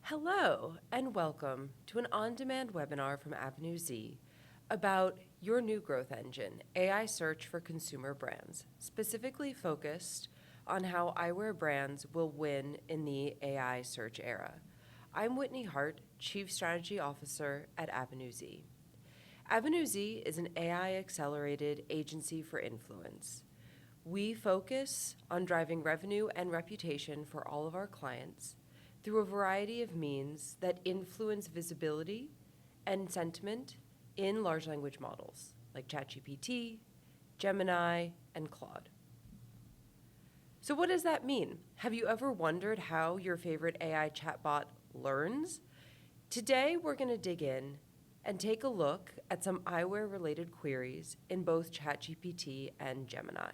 Hello, and welcome to an on-demand webinar from Avenue Z about your new growth engine, AI search for consumer brands, specifically focused on how eyewear brands will win in the AI search era. I'm Whitney Hart, Chief Strategy Officer at Avenue Z. Avenue Z is an AI-accelerated agency for influence. We focus on driving revenue and reputation for all of our clients through a variety of means that influence visibility and sentiment in large language models like ChatGPT, Gemini, and Claude. So what does that mean? Have you ever wondered how your favorite AI chatbot learns? Today, we're going to dig in and take a look at some eyewear-related queries in both ChatGPT and Gemini.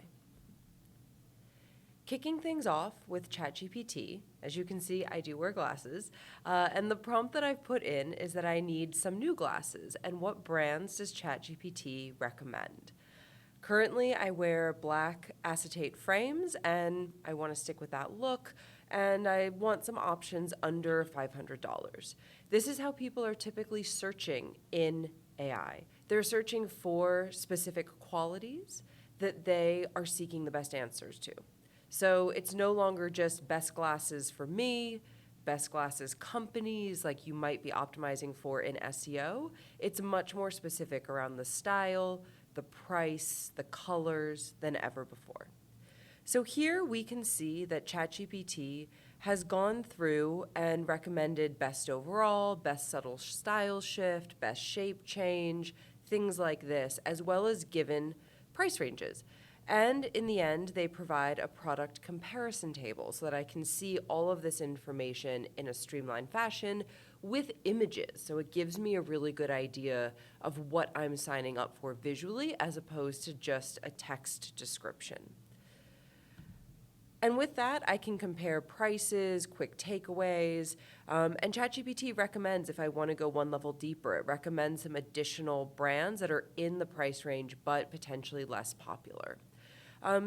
Kicking things off with ChatGPT, as you can see, I do wear glasses, and the prompt that I've put in is that I need some new glasses, and what brands does ChatGPT recommend? Currently, I wear black acetate frames, and I want to stick with that look, and I want some options under $500. This is how people are typically searching in AI. They're searching for specific qualities that they are seeking the best answers to. So it's no longer just best glasses for me, best glasses companies like you might be optimizing for in SEO. It's much more specific around the style, the price, the colors than ever before. So here we can see that ChatGPT has gone through and recommended best overall, best subtle style shift, best shape change, things like this, as well as given price ranges. And in the end, they provide a product comparison table so that I can see all of this information in a streamlined fashion with images. So it gives me a really good idea of what I'm signing up for visually as opposed to just a text description. And with that, I can compare prices, quick takeaways, and ChatGPT recommends if I want to go one level deeper. It recommends some additional brands that are in the price range but potentially less popular.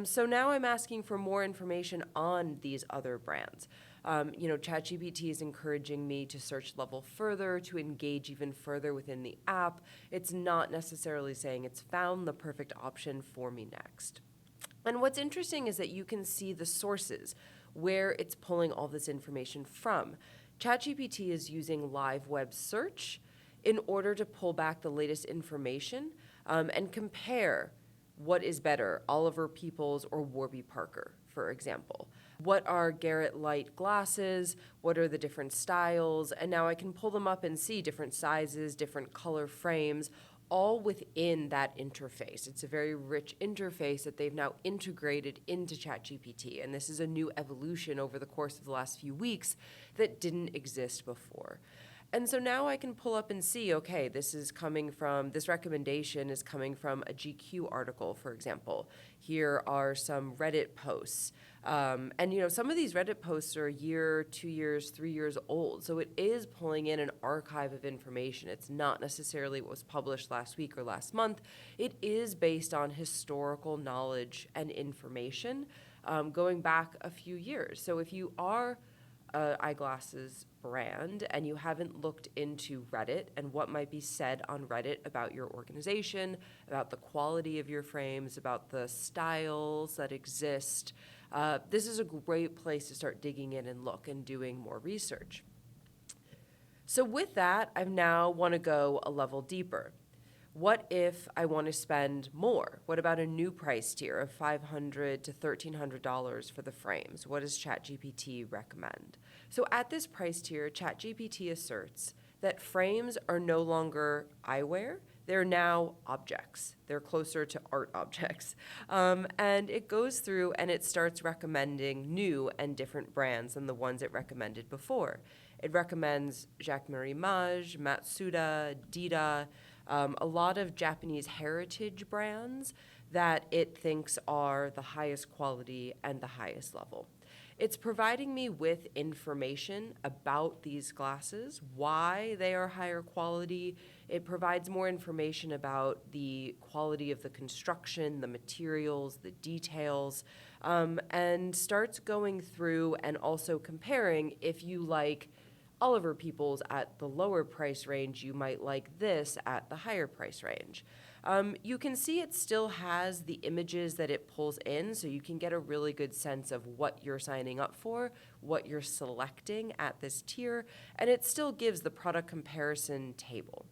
So now I'm asking for more information on these other brands. ChatGPT is encouraging me to search level further, to engage even further within the app. It's not necessarily saying it's found the perfect option for me next. And what's interesting is that you can see the sources where it's pulling all this information from. ChatGPT is using live web search in order to pull back the latest information and compare what is better, Oliver Peoples or Warby Parker, for example. What are Garrett Light glasses? What are the different styles? And now I can pull them up and see different sizes, different color frames, all within that interface. It's a very rich interface that they've now integrated into ChatGPT. And this is a new evolution over the course of the last few weeks that didn't exist before. And so now I can pull up and see, okay, this recommendation is coming from a GQ article, for example. Here are some Reddit posts. And some of these Reddit posts are a year, 2 years, 3 years old. So it is pulling in an archive of information. It's not necessarily what was published last week or last month. It is based on historical knowledge and information going back a few years. So if you are eyeglasses brand and you haven't looked into Reddit and what might be said on Reddit about your organization, about the quality of your frames, about the styles that exist, this is a great place to start digging in and look and doing more research. So with that, I now want to go a level deeper. What if I want to spend more? What about a new price tier of $500 to $1,300 for the frames? What does ChatGPT recommend? So at this price tier, ChatGPT asserts that frames are no longer eyewear. They're now objects. They're closer to art objects. And it goes through and it starts recommending new and different brands than the ones it recommended before. It recommends Jacquemus Mage, Matsuda, Dita, a lot of Japanese heritage brands that it thinks are the highest quality and the highest level. It's providing me with information about these glasses, why they are higher quality. It provides more information about the quality of the construction, the materials, the details, and starts going through and also comparing if you like Oliver Peoples at the lower price range, you might like this at the higher price range. You can see it still has the images that it pulls in, so you can get a really good sense of what you're signing up for, what you're selecting at this tier, and it still gives the product comparison table.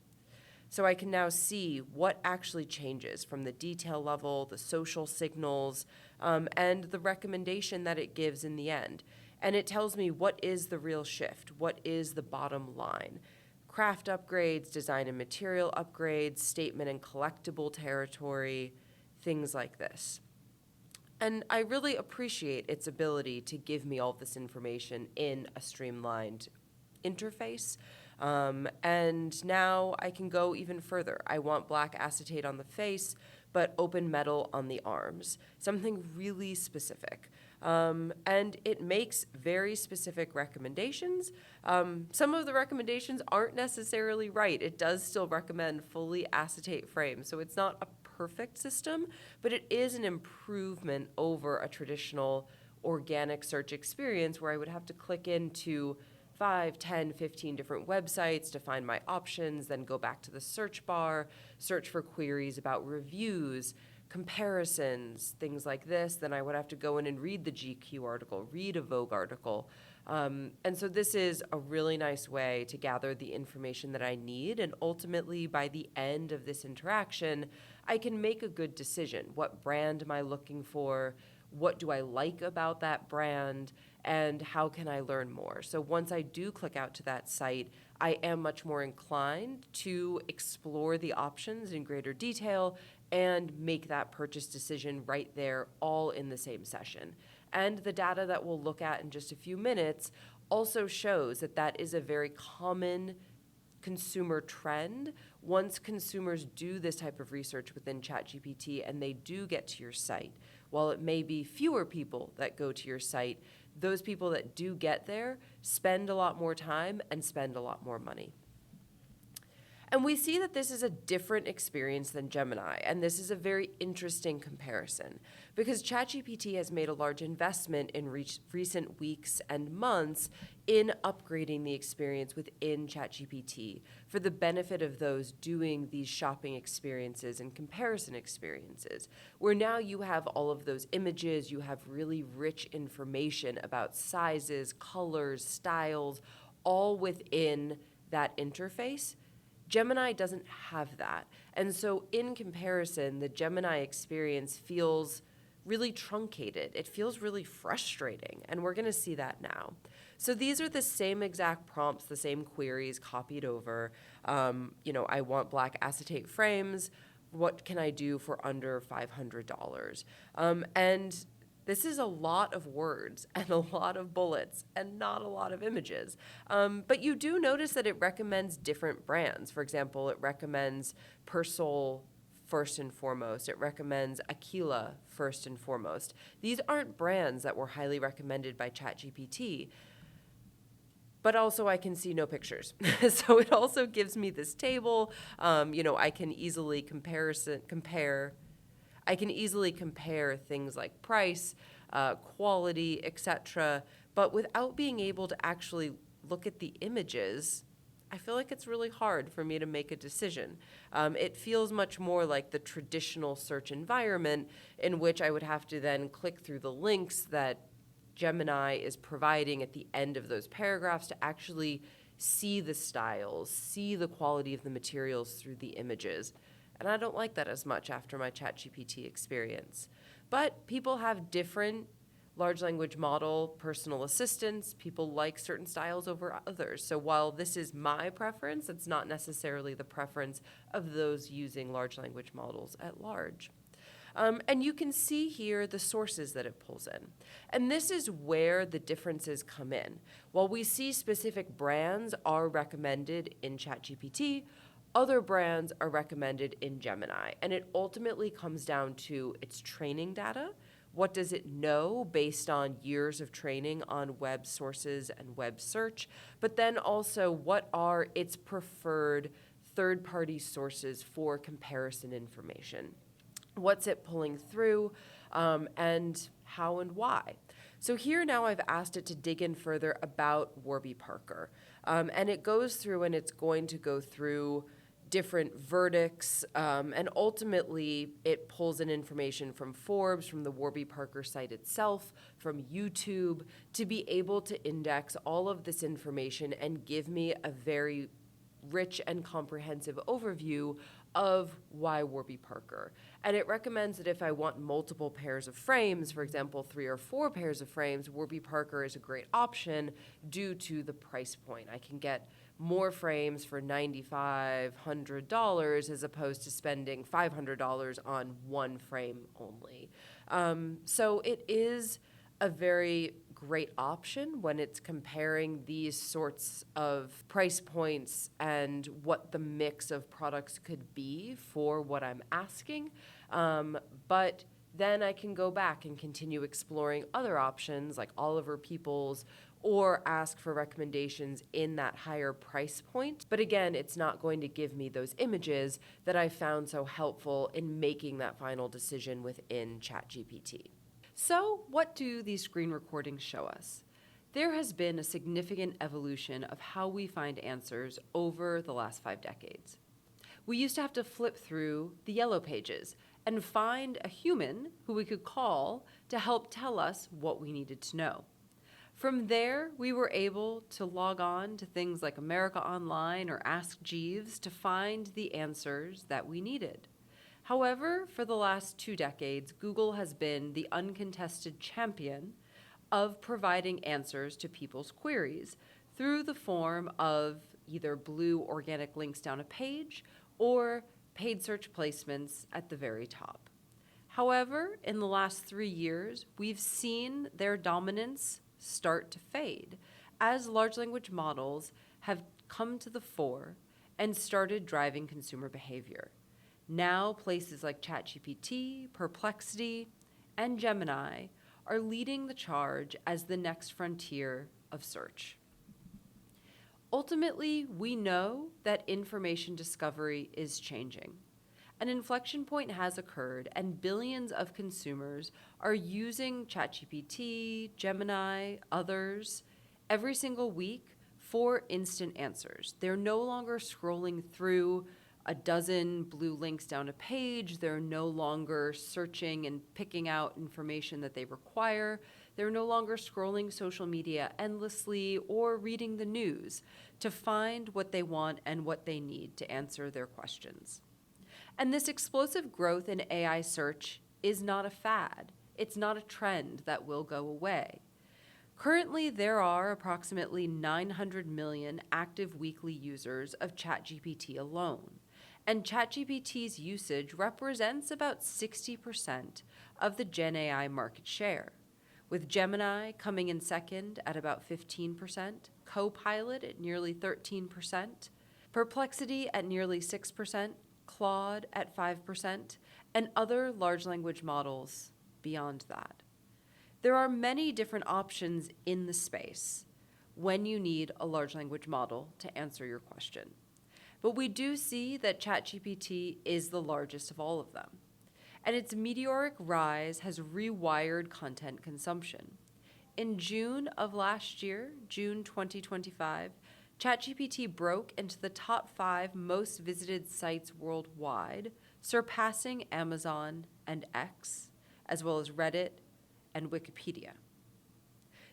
So I can now see what actually changes from the detail level, the social signals, and the recommendation that it gives in the end. And it tells me what is the real shift, what is the bottom line. Craft upgrades, design and material upgrades, statement and collectible territory, things like this. And I really appreciate its ability to give me all this information in a streamlined interface. And now I can go even further. I want black acetate on the face, but open metal on the arms, something really specific. And it makes very specific recommendations. Some of the recommendations aren't necessarily right. It does still recommend fully acetate frames, so it's not a perfect system, but it is an improvement over a traditional organic search experience where I would have to click into 5, 10, 15 different websites to find my options, then go back to the search bar, search for queries about reviews, comparisons, things like this. Then I would have to go in and read the GQ article, read a Vogue article. And so this is a really nice way to gather the information that I need. And ultimately, by the end of this interaction, I can make a good decision. What brand am I looking for? What do I like about that brand? And how can I learn more? So once I do click out to that site, I am much more inclined to explore the options in greater detail and make that purchase decision right there, all in the same session. And the data that we'll look at in just a few minutes also shows that that is a very common consumer trend. Once consumers do this type of research within ChatGPT and they do get to your site, while it may be fewer people that go to your site, those people that do get there spend a lot more time and spend a lot more money. And we see that this is a different experience than Gemini, and this is a very interesting comparison because ChatGPT has made a large investment in recent weeks and months in upgrading the experience within ChatGPT for the benefit of those doing these shopping experiences and comparison experiences, where now you have all of those images, you have really rich information about sizes, colors, styles, all within that interface. Gemini doesn't have that. And so in comparison, the Gemini experience feels really truncated. It feels really frustrating, and we're going to see that now. So these are the same exact prompts, the same queries copied over. I want black acetate frames. What can I do for under $500? And this is a lot of words and a lot of bullets and not a lot of images. But you do notice that it recommends different brands. For example, it recommends Persol first and foremost. It recommends Aquila first and foremost. These aren't brands that were highly recommended by ChatGPT. But also I can see no pictures. So it also gives me this table. I can easily compare things like price, quality, etc. But without being able to actually look at the images, I feel like it's really hard for me to make a decision. It feels much more like the traditional search environment in which I would have to then click through the links that Gemini is providing at the end of those paragraphs to actually see the styles, see the quality of the materials through the images. And I don't like that as much after my ChatGPT experience. But people have different large language model personal assistants. People like certain styles over others. So while this is my preference, it's not necessarily the preference of those using large language models at large. And you can see here the sources that it pulls in. And this is where the differences come in. While we see specific brands are recommended in ChatGPT, other brands are recommended in Gemini. And it ultimately comes down to its training data. What does it know based on years of training on web sources and web search? But then also, what are its preferred third-party sources for comparison information? What's it pulling through, and how and why? So here now I've asked it to dig in further about Warby Parker. And it goes through and it's going to go through different verdicts, and ultimately it pulls in information from Forbes, from the Warby Parker site itself, from YouTube, to be able to index all of this information and give me a very rich and comprehensive overview of why Warby Parker. And it recommends that if I want multiple pairs of frames, for example, 3 or 4 pairs of frames, Warby Parker is a great option due to the price point. I can get more frames for $9,500 as opposed to spending $500 on one frame only. So it is a very great option when it's comparing these sorts of price points and what the mix of products could be for what I'm asking. But then I can go back and continue exploring other options like Oliver Peoples, or ask for recommendations in that higher price point. But again, it's not going to give me those images that I found so helpful in making that final decision within ChatGPT. So what do these screen recordings show us? There has been a significant evolution of how we find answers over the last 5 decades. We used to have to flip through the yellow pages and find a human who we could call to help tell us what we needed to know. From there, we were able to log on to things like America Online or Ask Jeeves to find the answers that we needed. However, for the last 2 decades, Google has been the uncontested champion of providing answers to people's queries through the form of either blue organic links down a page or paid search placements at the very top. However, in the last 3 years, we've seen their dominance start to fade as large language models have come to the fore and started driving consumer behavior. Now, places like ChatGPT, Perplexity, and Gemini are leading the charge as the next frontier of search. Ultimately, we know that information discovery is changing. An inflection point has occurred, and billions of consumers are using ChatGPT, Gemini, others, every single week for instant answers. They're no longer scrolling through a dozen blue links down a page. They're no longer searching and picking out information that they require. They're no longer scrolling social media endlessly or reading the news to find what they want and what they need to answer their questions. And this explosive growth in AI search is not a fad. It's not a trend that will go away. Currently, there are approximately 900 million active weekly users of ChatGPT alone. And ChatGPT's usage represents about 60% of the Gen AI market share, with Gemini coming in second at about 15%, Copilot at nearly 13%, Perplexity at nearly 6%, Claude at 5%, and other large language models beyond that. There are many different options in the space when you need a large language model to answer your question. But we do see that ChatGPT is the largest of all of them, and its meteoric rise has rewired content consumption. In June of last year, June 2025, ChatGPT broke into the top 5 most visited sites worldwide, surpassing Amazon and X, as well as Reddit and Wikipedia.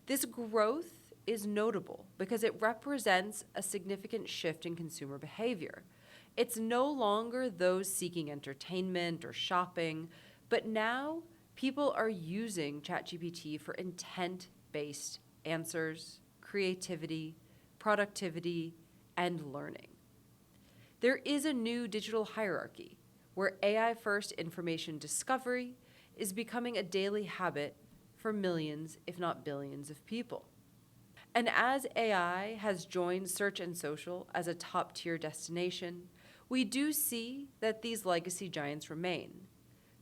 This growth is notable because it represents a significant shift in consumer behavior. It's no longer those seeking entertainment or shopping, but now people are using ChatGPT for intent-based answers, creativity, productivity, and learning. There is a new digital hierarchy where AI-first information discovery is becoming a daily habit for millions, if not billions, of people. And as AI has joined search and social as a top-tier destination, we do see that these legacy giants remain.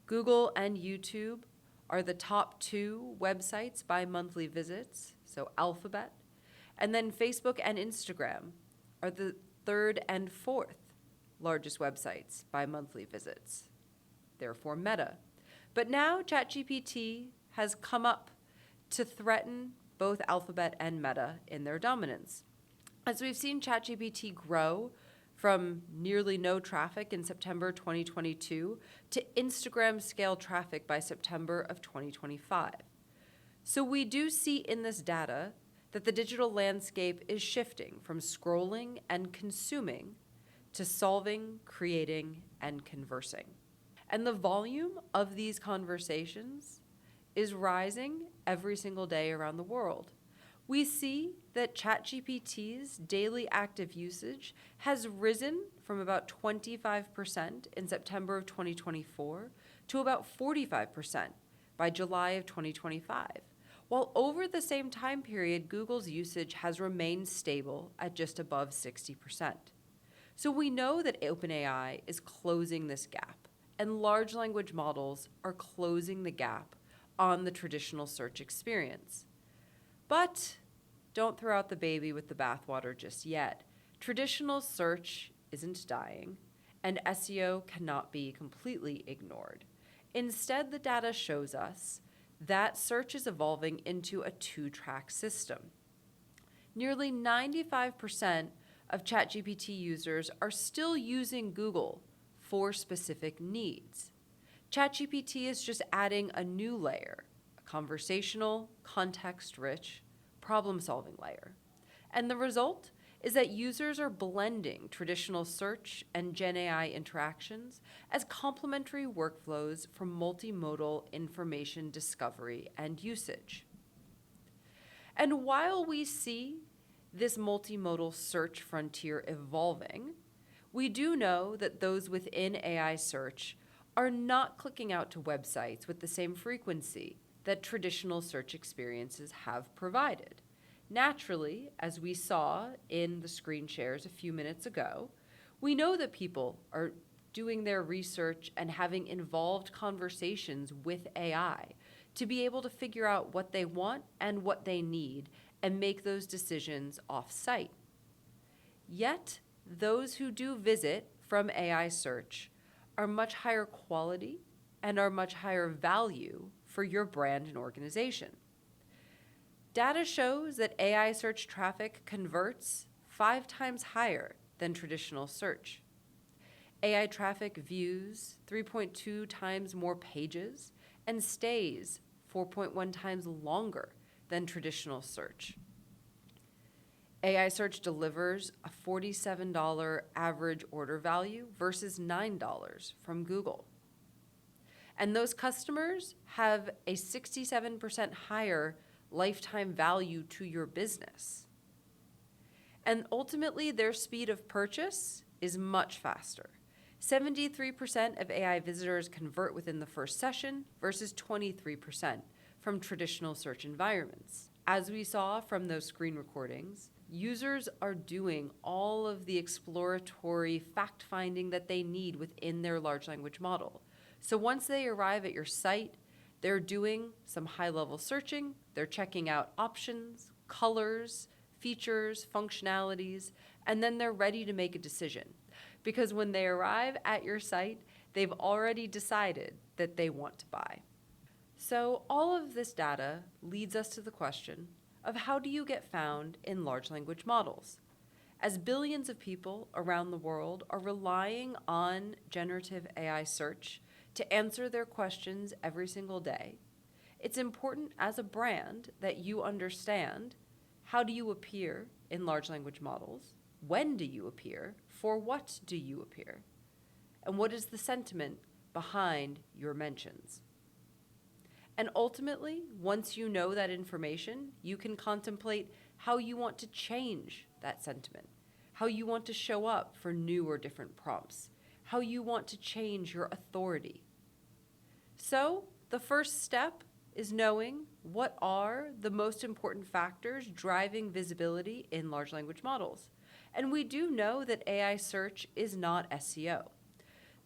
Google and YouTube are the top 2 websites by monthly visits, so Alphabet, and then Facebook and Instagram are the 3rd and 4th largest websites by monthly visits, therefore Meta. But now ChatGPT has come up to threaten both Alphabet and Meta in their dominance. As we've seen ChatGPT grow from nearly no traffic in September 2022 to Instagram scale traffic by September of 2025. So we do see in this data that the digital landscape is shifting from scrolling and consuming to solving, creating, and conversing. And the volume of these conversations is rising every single day around the world. We see that ChatGPT's daily active usage has risen from about 25% in September of 2024 to about 45% by July of 2025. While over the same time period, Google's usage has remained stable at just above 60%. So we know that OpenAI is closing this gap, and large language models are closing the gap on the traditional search experience. But don't throw out the baby with the bathwater just yet. Traditional search isn't dying, and SEO cannot be completely ignored. Instead, the data shows us that search is evolving into a two-track system. Nearly 95% of ChatGPT users are still using Google for specific needs. ChatGPT is just adding a new layer, a conversational, context-rich, problem-solving layer. And the result is that users are blending traditional search and Gen AI interactions as complementary workflows for multimodal information discovery and usage. And while we see this multimodal search frontier evolving, we do know that those within AI search are not clicking out to websites with the same frequency that traditional search experiences have provided. Naturally, as we saw in the screen shares a few minutes ago, we know that people are doing their research and having involved conversations with AI to be able to figure out what they want and what they need and make those decisions off-site. Yet, those who do visit from AI search are much higher quality and are much higher value for your brand and organization. Data shows that AI search traffic converts 5 times higher than traditional search. AI traffic views 3.2 times more pages and stays 4.1 times longer than traditional search. AI search delivers a $47 average order value versus $9 from Google. And those customers have a 67% higher lifetime value to your business. And ultimately, their speed of purchase is much faster. 73% of AI visitors convert within the first session versus 23% from traditional search environments. As we saw from those screen recordings, users are doing all of the exploratory fact-finding that they need within their large language model. So once they arrive at your site, they're doing some high-level searching, they're checking out options, colors, features, functionalities, and then they're ready to make a decision. Because when they arrive at your site, they've already decided that they want to buy. So all of this data leads us to the question of how do you get found in large language models? As billions of people around the world are relying on generative AI search to answer their questions every single day, it's important as a brand that you understand how do you appear in large language models, when do you appear, for what do you appear, and what is the sentiment behind your mentions. And ultimately, once you know that information, you can contemplate how you want to change that sentiment, how you want to show up for new or different prompts, how you want to change your authority. So the first step is knowing what are the most important factors driving visibility in large language models. And we do know that AI search is not SEO.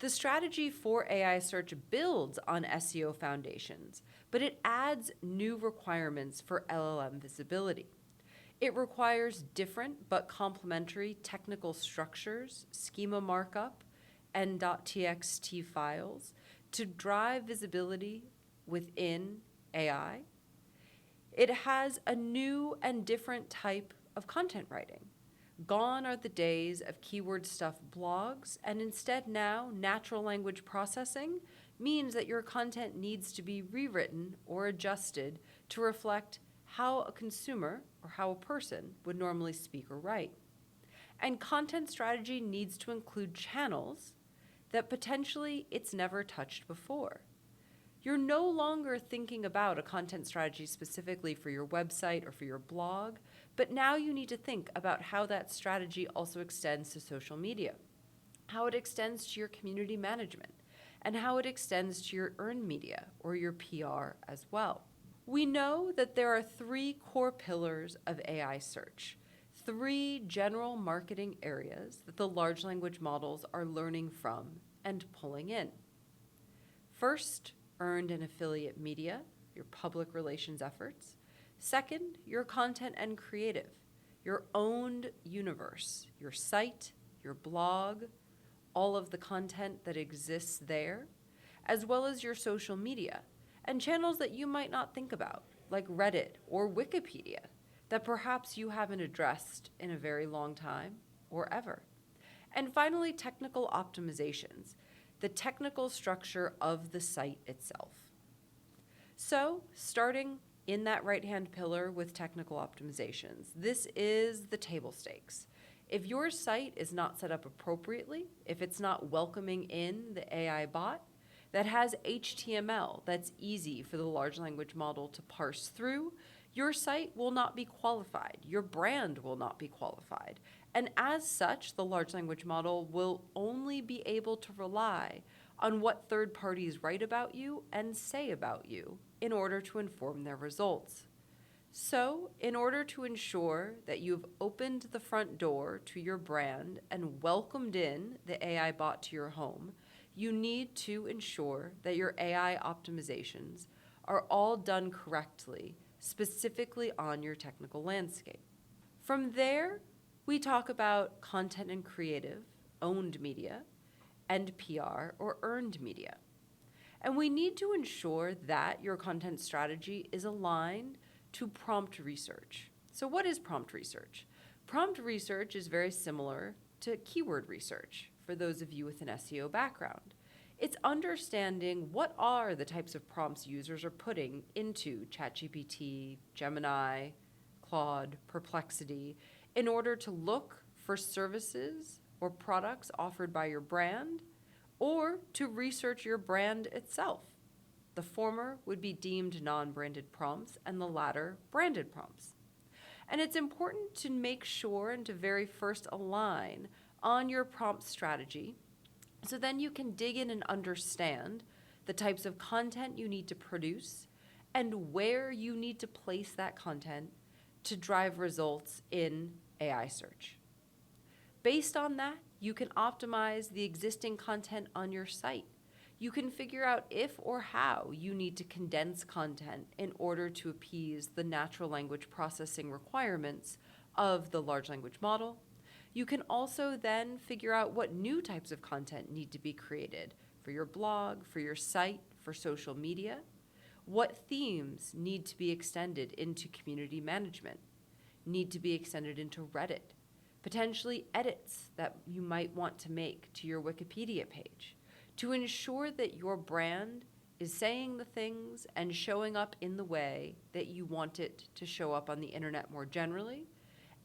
The strategy for AI search builds on SEO foundations, but it adds new requirements for LLM visibility. It requires different but complementary technical structures, schema markup, and .txt files to drive visibility within AI. It has a new and different type of content writing. Gone are the days of keyword stuffed blogs, and instead now natural language processing means that your content needs to be rewritten or adjusted to reflect how a consumer or how a person would normally speak or write. And content strategy needs to include channels that potentially it's never touched before. You're no longer thinking about a content strategy specifically for your website or for your blog, but now you need to think about how that strategy also extends to social media, how it extends to your community management, and how it extends to your earned media or your PR as well. We know that there are 3 core pillars of AI search, 3 general marketing areas that the large language models are learning from and pulling in. First, earned and affiliate media, your public relations efforts. Second, your content and creative, your owned universe, your site, your blog, all of the content that exists there, as well as your social media and channels that you might not think about, like Reddit or Wikipedia, that perhaps you haven't addressed in a very long time or ever. And finally, technical optimizations, the technical structure of the site itself. So, starting in that right-hand pillar with technical optimizations, this is the table stakes. If your site is not set up appropriately, if it's not welcoming in the AI bot that has HTML that's easy for the large language model to parse through, your site will not be qualified. Your brand will not be qualified. And as such, the large language model will only be able to rely on what third parties write about you and say about you in order to inform their results. So, in order to ensure that you've opened the front door to your brand and welcomed in the AI bot to your home, you need to ensure that your AI optimizations are all done correctly, specifically on your technical landscape. From there, we talk about content and creative, owned media, and PR or earned media. And we need to ensure that your content strategy is aligned to prompt research. So what is prompt research? Prompt research is very similar to keyword research for those of you with an SEO background. It's understanding what are the types of prompts users are putting into ChatGPT, Gemini, Claude, Perplexity, in order to look for services or products offered by your brand, or to research your brand itself. The former would be deemed non-branded prompts, and the latter branded prompts. And it's important to make sure and to very first align on your prompt strategy, so then you can dig in and understand the types of content you need to produce and where you need to place that content to drive results in AI search. Based on that, you can optimize the existing content on your site. You can figure out if or how you need to condense content in order to appease the natural language processing requirements of the large language model. You can also then figure out what new types of content need to be created for your blog, for your site, for social media, what themes need to be extended into community management, need to be extended into Reddit, potentially edits that you might want to make to your Wikipedia page to ensure that your brand is saying the things and showing up in the way that you want it to show up on the internet more generally,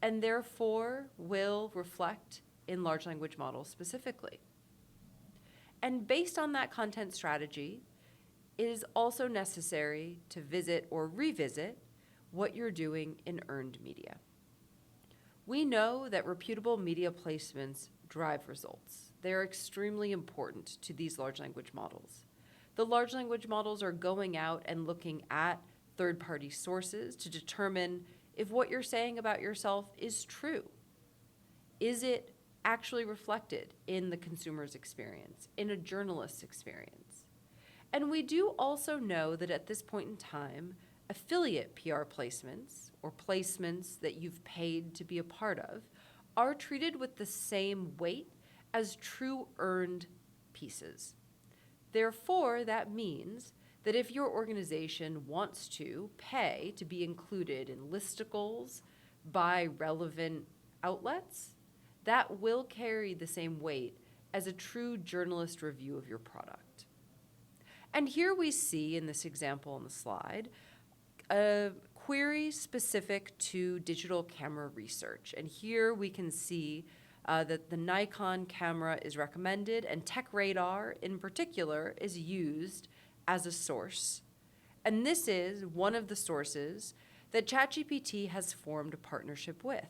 and therefore will reflect in large language models specifically. And based on that content strategy, it is also necessary to visit or revisit what you're doing in earned media. We know that reputable media placements drive results. They're extremely important to these large language models. The large language models are going out and looking at third-party sources to determine if what you're saying about yourself is true. Is it actually reflected in the consumer's experience, in a journalist's experience? And we do also know that at this point in time, affiliate PR placements, or placements that you've paid to be a part of, are treated with the same weight as true earned pieces. Therefore, that means that that if your organization wants to pay to be included in listicles by relevant outlets, that will carry the same weight as a true journalist review of your product. And here we see in this example on the slide, a query specific to digital camera research. And here we can see that the Nikon camera is recommended, and TechRadar in particular is used as a source. And this is one of the sources that ChatGPT has formed a partnership with.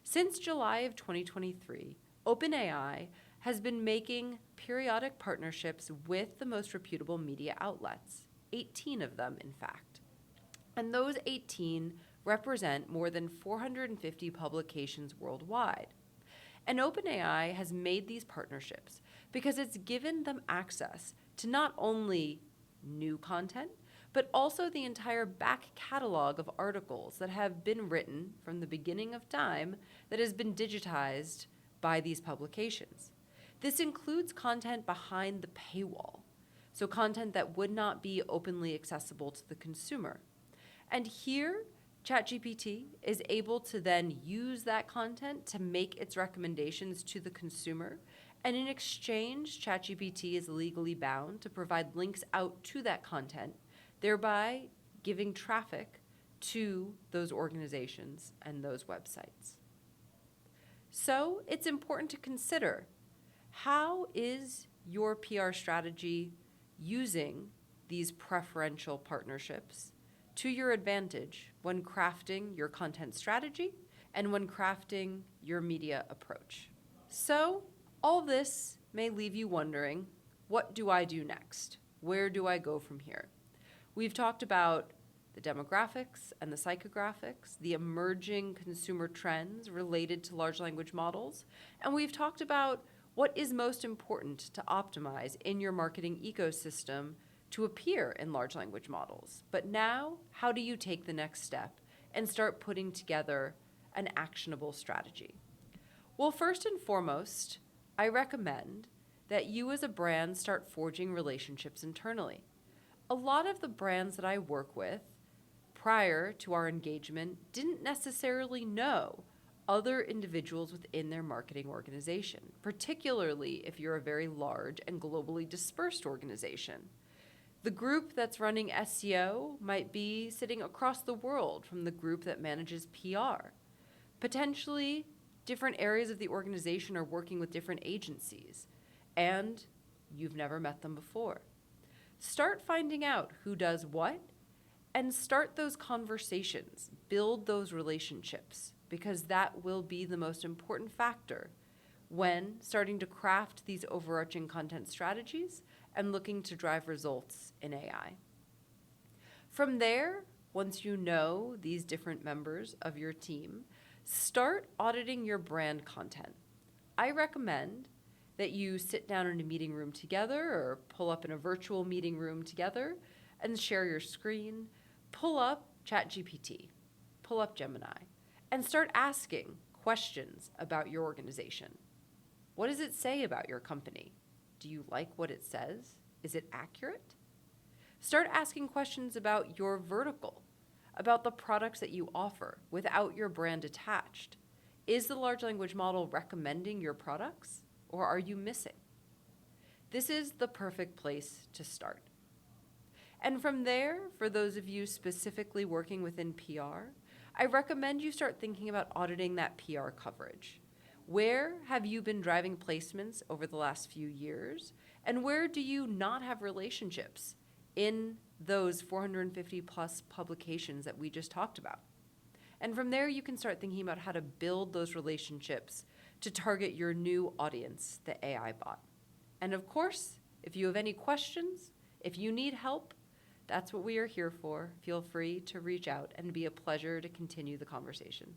Since July of 2023, OpenAI has been making periodic partnerships with the most reputable media outlets, 18 of them, in fact. And those 18 represent more than 450 publications worldwide. And OpenAI has made these partnerships because it's given them access to not only new content, but also the entire back catalog of articles that have been written from the beginning of time that has been digitized by these publications. This includes content behind the paywall, so content that would not be openly accessible to the consumer. And here, ChatGPT is able to then use that content to make its recommendations to the consumer. And in exchange, ChatGPT is legally bound to provide links out to that content, thereby giving traffic to those organizations and those websites. So it's important to consider, how is your PR strategy using these preferential partnerships to your advantage when crafting your content strategy and when crafting your media approach? So all this may leave you wondering, what do I do next? Where do I go from here? We've talked about the demographics and the psychographics, the emerging consumer trends related to large language models, and we've talked about what is most important to optimize in your marketing ecosystem to appear in large language models. But now, how do you take the next step and start putting together an actionable strategy? Well, first and foremost, I recommend that you as a brand start forging relationships internally. A lot of the brands that I work with prior to our engagement didn't necessarily know other individuals within their marketing organization, particularly if you're a very large and globally dispersed organization. The group that's running SEO might be sitting across the world from the group that manages PR. Potentially, different areas of the organization are working with different agencies, and you've never met them before. Start finding out who does what, and start those conversations, build those relationships, because that will be the most important factor when starting to craft these overarching content strategies and looking to drive results in AI. From there, once you know these different members of your team, start auditing your brand content. I recommend that you sit down in a meeting room together or pull up in a virtual meeting room together and share your screen, pull up ChatGPT, pull up Gemini, and start asking questions about your organization. What does it say about your company? Do you like what it says? Is it accurate? Start asking questions about your vertical, about the products that you offer without your brand attached. Is the large language model recommending your products, or are you missing? This is the perfect place to start. And from there, for those of you specifically working within PR, I recommend you start thinking about auditing that PR coverage. Where have you been driving placements over the last few years? And where do you not have relationships in those 450 plus publications that we just talked about? And from there, you can start thinking about how to build those relationships to target your new audience, the AI bot. And of course, if you have any questions, if you need help, that's what we are here for. Feel free to reach out, and it'd be a pleasure to continue the conversation.